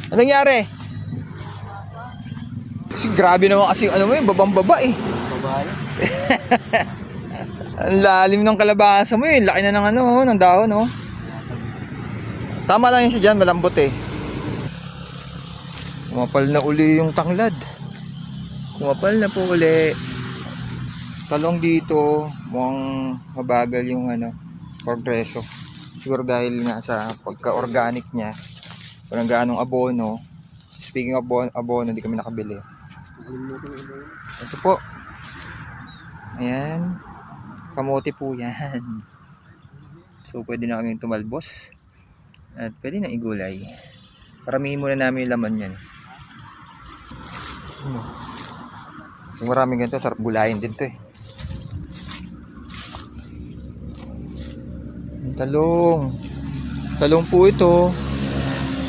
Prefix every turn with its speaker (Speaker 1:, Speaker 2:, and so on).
Speaker 1: Anong nangyari? Kasi grabe naman kasi ano mo yun, babang-baba eh.
Speaker 2: Babae.
Speaker 1: Ang lalim ng kalabasa mo yun. Laki na ng ano, ng dahon, no? Tama lang yun siya dyan, malambot eh. Kumapal na uli yung tanglad. Kumapal na po uli. Talong dito, mukhang mabagal yung ano, progreso. Siguro dahil nga sa pagka-organic niya. Walang gaanong abono. Speaking of abono, hindi kami nakabili. Ito po. Ayan. Kamote po yan. So pwede na kami tumalbos. At pwede na igulay. Paramihin muna namin yung laman yan. Yung maraming ganito, sarap gulayin din to eh. Talong. Talong po ito.